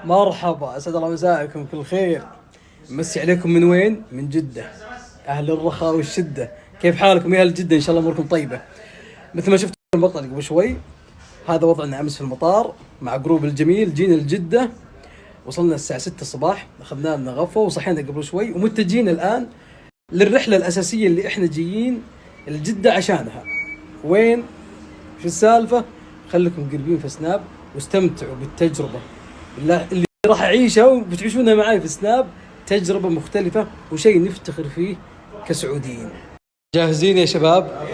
مرحبا، اسعد الله مساءكم كل خير. مسي عليكم من وين؟ من جدة، اهل الرخاء والشدة. كيف حالكم يا اهل جدة؟ ان شاء الله اموركم طيبة. مثل ما شفتوا المقطع قبل شوي، هذا وضعنا امس في المطار مع جروب الجميل. جينا لجدة، وصلنا الساعة 6 الصباح، اخذنا لنا غفوة وصحينا قبل شوي، ومتجهين الان للرحلة الاساسية اللي احنا جايين لجدة عشانها. وين؟ شو السالفة؟ خليكم قريبين في سناب واستمتعوا بالتجربة اللي راح اعيشها وبتعيشونها معي في سناب. تجربة مختلفة وشيء نفتخر فيه كسعوديين. جاهزين يا شباب؟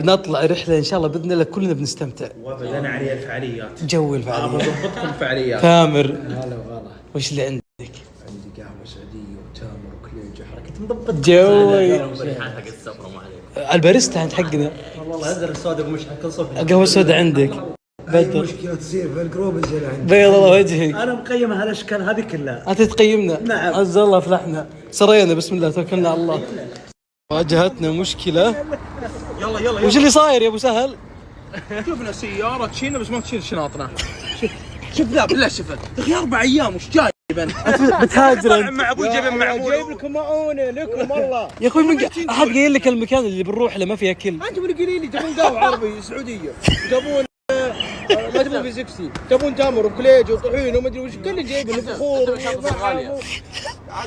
بنطلع رحلة ان شاء الله باذن الله، كلنا بنستمتع. وبدأنا عليه الفعاليات. جو الفعاليات. بضبطكم فعاليات. تامر، هلا وغلا. وش اللي عندك؟ عندي قهوة سعودية وتامر وكليجة، حركة مضبط. جوي حق السفرة ما عليك. الباريستا عند حقنا. والله انزل السوداء ومش كل صبح. القهوة السوداء عندك؟ بدر، مشكلة تصير في الجروب انزل عندي. بيض الله وجهك. انا مقيم هالاشكال هذه كلها. انت تقيمنا؟ نعم. عز الله فلحنا، سرينا بسم الله توكلنا على الله. واجهتنا مشكلة. يلا وش اللي صاير يا ابو سهل؟ شفنا سيارة تشيلنا بس ما تشيل شنطنا. شوف لا بالله شفت يا اخي 4 ايام وش جاي؟ بتهاجر مع ابو جبن معمول. جايب لكم مؤونة لكم والله. يا اخوي من احد قايل لك المكان اللي بنروح له ما فيه اكل؟ انتم اللي قايلين لي تبون قهوة عربي سعودية، تبون ما تبون في سكسي، تبون تمر وكليج وطحين وما ادري وش كله جايب له بخور.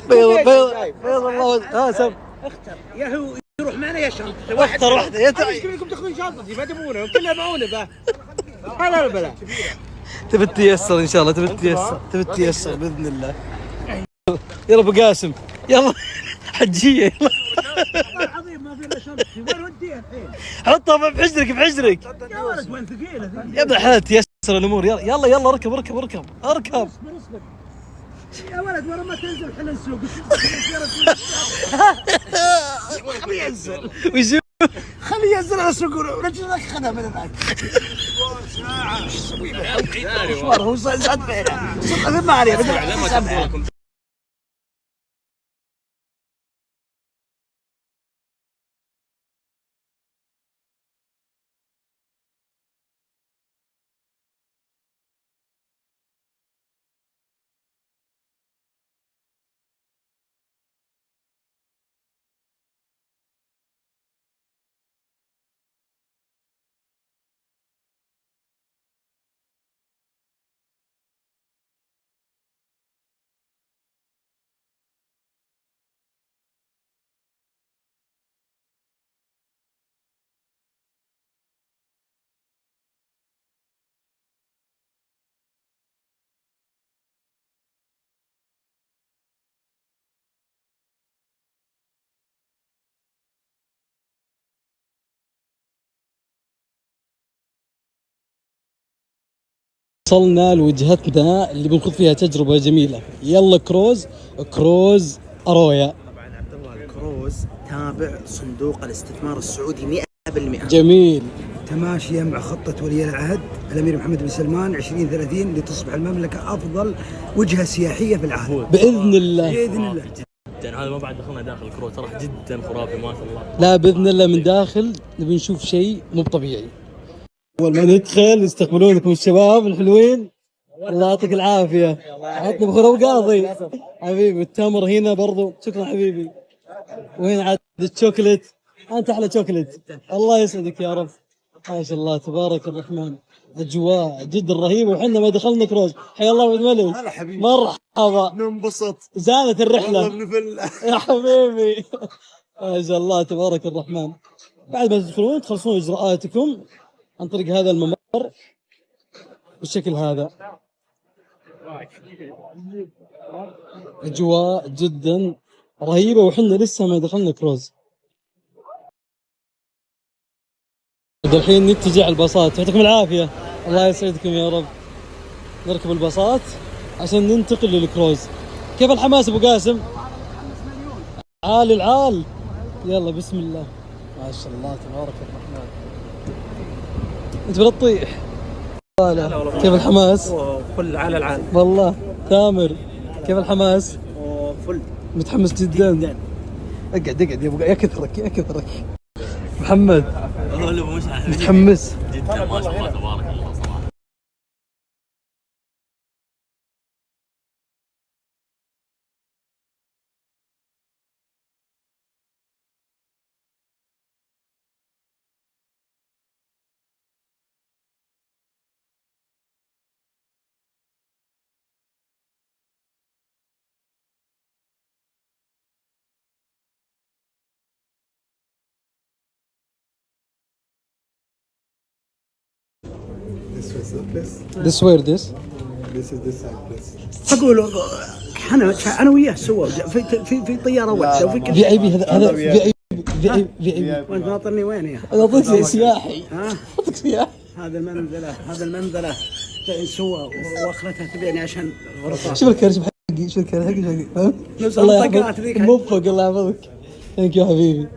بيض الله. سم اختر يا هو يروح معنا يا شنطة اختر واحدة يا ايش لكم تاخذون شنطتي ما تبونه كلها معونه به. هذا البلاء. تبي تيسر ان شاء الله، تبي تيسر باذن الله. يلا ابو قاسم يلا حجيه يلا. والله العظيم ما في الا شنطتي، وين وديها الحين؟ حطها بحجرك يا ولد وين ثقيله ذي؟ يا ابن الحلال تيسر الامور. يلا اركب. اصبر. يا ولد ورا ما تنزل حنا نسوق. خليه ينزل. ويشوف خليه ينزل على السوق ورجلك خذها من هناك. مشوار هو زاد فينا. ما عليه بدل. وصلنا لوجهتنا اللي بنخوض فيها تجربة جميلة. يلا كروز أرويا. طبعا عبد الله الكروز تابع صندوق الاستثمار السعودي 100%. جميل. تماشيا مع خطة ولي العهد الأمير محمد بن سلمان 2030 لتصبح المملكة أفضل وجهة سياحية في العالم بإذن الله. بإذن الله. جدا هذا ما بعد دخلنا داخل الكروز صراحة جدا خرافي ما شاء الله. لا بإذن الله من داخل نبي نشوف شيء مو طبيعي. أول ما ندخل يستقبلونكم الشباب الحلوين، الله يعطيك العافية. عطنا بخور أبو قاضي حبيبي. التمر هنا برضو، شكرا حبيبي. وهنا عاد الشوكليت، أنت أحلى شوكليت. الله يسعدك يا رب. ما شاء الله تبارك الرحمن. أجواء جدا رهيبة. وحنا ما دخلنا كروز. حيا الله ولد ملك. هلا حبيبي. مرحبا. ننبسط زانت الرحلة والله بنفل. يا حبيبي. ما شاء الله تبارك الرحمن. بعد ما تدخلون تخلصون إجراءاتكم عن طريق هذا الممر بالشكل هذا. أجواء جدا رهيبة وحنا لسه ما دخلنا كروز. الحين نتجه على الباصات. يعطيكم العافية، الله يسعدكم يا رب. نركب الباصات عشان ننتقل للكروز. كيف الحماس ابو قاسم؟ العال. يلا بسم الله. ما شاء الله تبارك الرحمن. انت بتطيح. كيف الحماس؟ فل على العالم والله. تامر كيف الحماس؟ فل متحمس جدا. اقعد يا ابو، يا كثرك. محمد متحمس جدا ما شاء الله تبارك الله. This where this? فقولوا انا وياه سوا في طياره واحده وفي كل في اي بي هذا في اي بي وانت ناطرني وين يا؟ انا اعطيك سياحي ها؟ اعطيك سياحي. هذا المنزله سوا واخرتها تبيعني عشان غرفه. شوف الكرش حقي، شوف الكرش حقي، فهمت؟ نفس الله الطقات يحفظك، ذيك. موفق، الله يحفظك. ثانك يو حبيبي.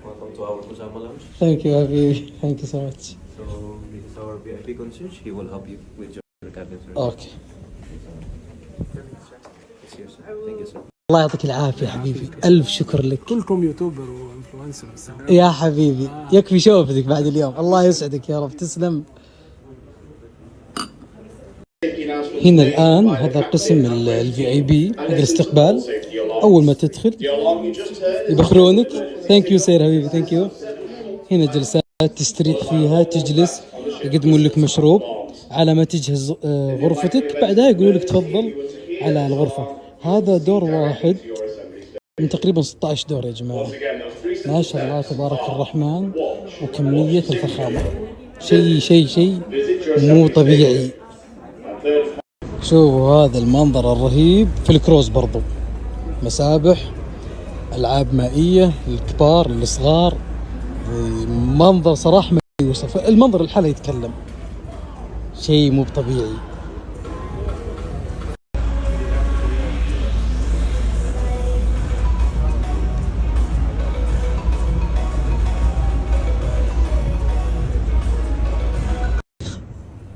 Welcome to our Kusama Lounge. ثانك يو حبيبي. ثانك يو سو ماتش. So this is our VIP concierge. He will help you with your cabin. اوكي. It's here, sir. Thank you, sir. الله يعطيك العافية حبيبي، ألف شكر لك كلكم يوتيوبر وانفلونسر. يا حبيبي. يكفي شوفتك بعد اليوم، الله يسعدك يا رب، تسلم. هنا الآن هذا قسم الفي اي بي حق الاستقبال. أول ما تدخل يبخرونك. ثانك يو سير حبيبي، ثانك يو. هنا جلسات تستريح فيها، تجلس، يقدمون لك مشروب على ما تجهز غرفتك، بعدها يقولوا لك تفضل على الغرفة. هذا دور واحد من تقريبا 16 دور يا جماعة. ما شاء الله تبارك الرحمن، وكمية الفخامة شيء مو طبيعي. شوفوا هذا المنظر الرهيب في الكروز، برضو مسابح، ألعاب مائية للكبار للصغار. منظر صراحة ما يوصف، المنظر الحالة يتكلم، شيء مو طبيعي.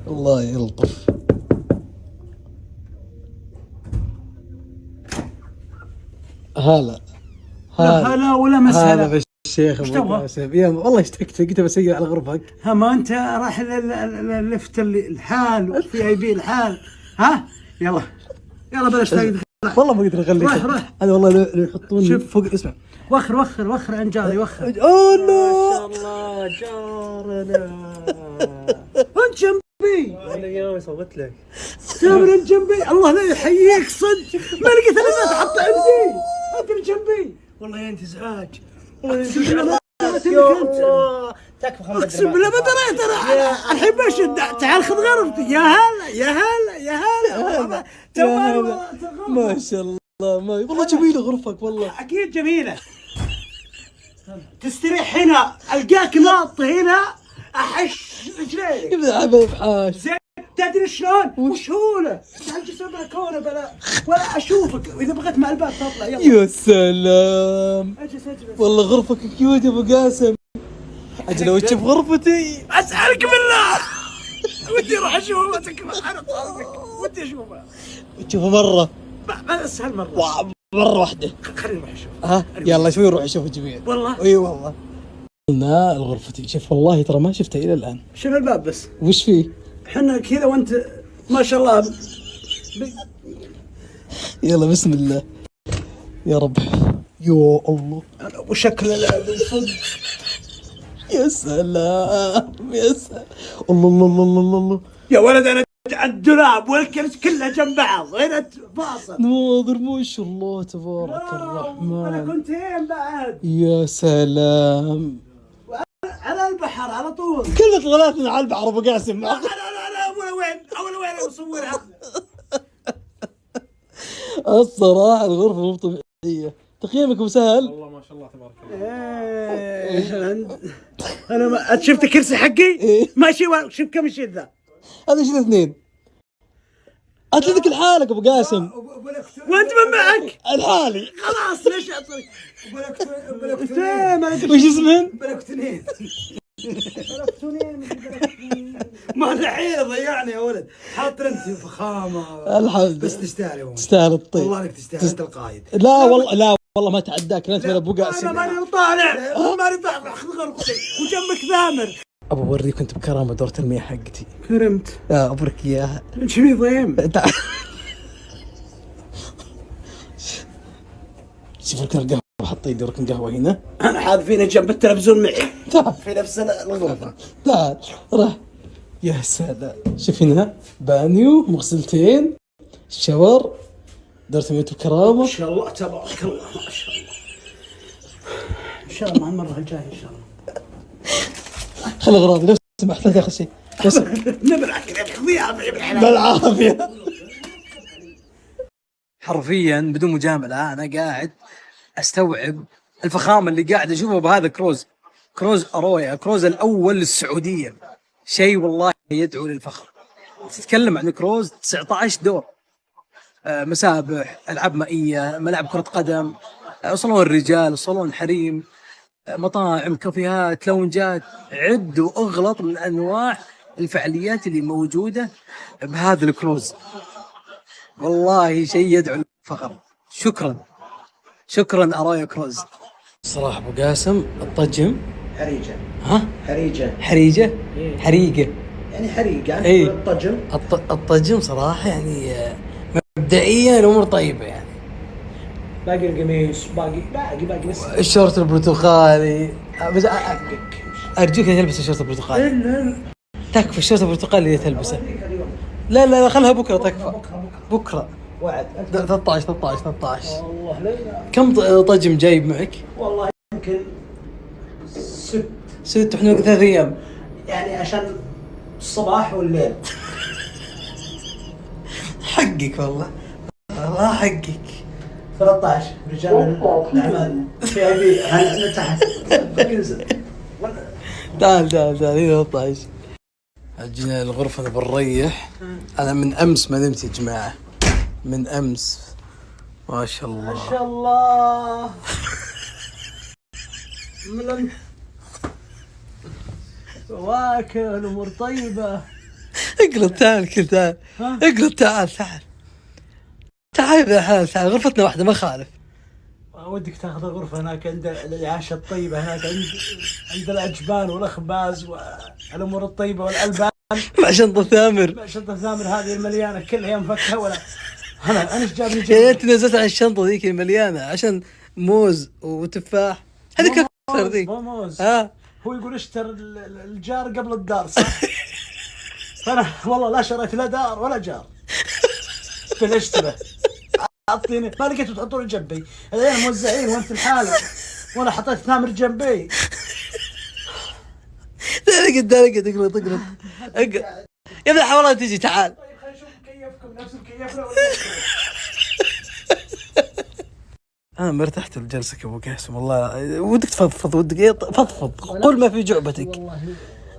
الله يلطف. هلا ولا مسهلا. هذا بالشيخ ايش ابو تبغى؟ قاسم. يا والله اشتقت، قلت بسير على غرفك. ها ما انت راح اللفت الحال وفي اي بي الحال. ها يلا بلاش تقدر. والله ما اقدر اخليك. روح. هذا والله لو يحطون شوف. فوق. اسمع، وخر انجالي وخر. اوه نو. الله جارنا. انت جنبي انا يوم صوت لك. تامر انت جنبي. الله لا يحييك صدق، ما لقيت الا ما تحط عندي. انت اللي جنبي. والله انت ازعاج. اقسم بالله ما دريت انك انت. تكفى اقسم بالله ما دريت انا. الحين بشد. تعال خذ غرفتي. يا هلا ما شاء الله، ما والله جميله غرفك والله. اكيد جميله. تستريح هنا، القاك ناط هنا، احش رجليك. يبدا حبيب حاش. زين تدري شلون؟ وشهوله. اجلس بلكونه بلا ولا اشوفك، واذا بغيت مع الباب تطلع. يلا يا سلام، اجلس. والله غرفك كيوت يا ابو قاسم. اجل لو تشوف غرفتي. اسالك بالله ودي اروح اشوفك. انا طالبك ودي اشوفها. تشوفه مره بس هالمره مره واحده. خليني اروح اشوف. ها يلا شوي نروح نشوف الجميع. والله اي والله. قلنا الغرفتي، شوف والله ترى ما شفتها الى الان. شوف الباب بس. وش فيه؟ احنا كذا وانت ما شاء الله. يلا بسم الله يا رب. يا الله وشكل صدق. يا سلام يا سلام. الله يا ولد انا الدولاب والكرش كلها جنب بعض، هنا فاصل. ناظر ما شاء الله تبارك انا الرحمن. كنت هين بعد يا سلام. على البحر على طول. كلمة غلاتنا على البحر ابو قاسم. لا ولا وين اصورها. الصراحة الغرفة مو طبيعية. تقييمك ابو سهل؟ والله ما شاء الله تبارك الله. انا ما شفت الكرسي حقي ماشي. شوف كم الشيء ذا. هذا شيء اثنين. اتلتك لحالك ابو قاسم. وانت من معك الحالي. خلاص ليش اعطيك وش اسمهن؟ بلكتنين. ما الحين ضيعني يا ولد. حاط انت فخامه الحمد بس تستاهل يا ولد. تستاهل الطيب. والله انك تستاهل. انت القائد. لا والله ما تعداك انت ولا ابو قاسم. انا ماني طالع. ماني طالع. خذ غرفتي وجنبك ثامر. ابى اوريك انت بكرامه دورة المياه حقتي. كرمت. اوريك اياها. انت شبيه ضيم. شوف ركن القهوه، حط يدي ركن قهوه هنا. انا حاذفينه جنب التلفزيون معي تعال في نفس الغرفه. تعال راح. يا سلام، شوف هنا بانيو، مغسلتين، شاور، دار تميت بكرامه. ما شاء الله تبارك الله، ما شاء الله. ان شاء الله مع المره الجايه ان شاء الله. خلي اغراضي لو سمحت لا تاخذ شيء. بالعافيه. حرفيا بدون مجامله انا قاعد استوعب الفخامه اللي قاعد اشوفها بهذا كروز ارويا، كروز الاول للسعوديه. شيء والله يدعو للفخر. تتكلم عن كروز 19 دور، مسابح، العاب مائيه، ملاعب كره قدم، صالون رجال، صالون حريم، مطاعم، كافيهات، لونجات، عد واغلط من انواع الفعاليات اللي موجوده بهذا الكروز. والله شيء يدعو للفخر. شكرا ارايا كروز. صراحه ابو قاسم الطجم حريجه. ها حريجه. حريجه حريقه يعني حريقه. اي الطجم. الطجم صراحه يعني مبدئيا الامور طيبه يعني. باقي القميص، باقي بس. الشورت البرتقالي، بس ارجوك ان تلبس الشورت البرتقالي. تكفى الشورت البرتقالي اللي تلبسه. لا خلها بكره تكفى. بكره وعد. 13. والله لا. كم طجم جايب معك؟ والله يمكن 6. احنا 3 ايام يعني عشان الصباح والليل. حقك والله حقك. 13 رجال الاعمال في اي بي. انا تحت بنزل. تعال 13. جينا الغرفة بنريح. أنا من أمس ما نمت يا جماعة، من أمس. ما شاء الله ما شاء الله. واكل الامور طيبه. اقلب تعال اقلب تعال يا حلال، تعال غرفتنا واحدة ما خالف. ودك تاخذ غرفه هناك عند العشاء الطيبه، هناك عند الاجبان والاخباز والامور الطيبه والالبان. مع شنطة ثامر. شنطه ثامر هذه المليانه كلها مفكها. ولا انا ايش جابني يعني انت نزلت على الشنطة ذيك المليانة عشان موز وتفاح. هذيك اكثر ذيك. موز. ها هو يقول اشتر الجار قبل الدار، صح؟ فانا والله لا شريت لا دار ولا جار. بالاشتبه اعطيني، ما لقيتوا تحطون جنبي، العيال موزعين وانت لحالك، وانا حطيت ثامر جنبي. اقلب يا ابن الحوالات تجي تعال. طيب خلينا نشوف مكيفكم نفس مكيفنا ولا انا ما ارتحت لجلسك يا ابو قاسم والله. ودك تفضفض، ودك ايه؟ فضفض، قول ما في جعبتك. والله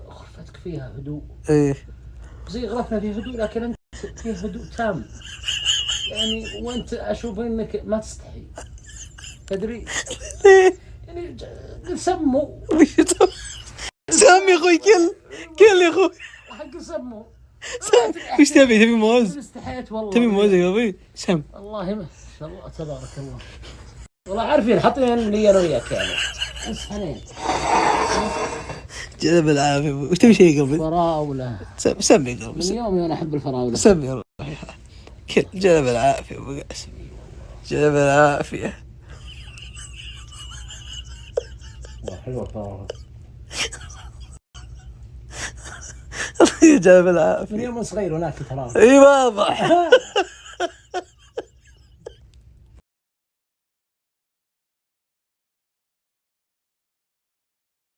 غرفتك فيها هدوء. ايه زي غرفنا فيها هدوء، لكن انت فيها هدوء تام يعني. وانت اشوف انك ما تستحي، تدري؟ يعني سموا سام يا اخوي، كل يا اخوي حق سموا. وش تبي موز؟ استحيت والله. تبي موز يا ابوي؟ سم. والله ما شاء الله تبارك الله. والله عارفين حاطين لي انا وياك يعني. اسحنين جلب العافيه. وش تبي شيء قلبي؟ فراوله. سمي قلبي. من يومي وانا احب الفراوله. سمي يا روحي. كل جلب العافيه ابو قاسم، جلب العافيه. حلوه الفراوله. جلب العافيه. من يوم صغير وناكل فراوله. اي واضح.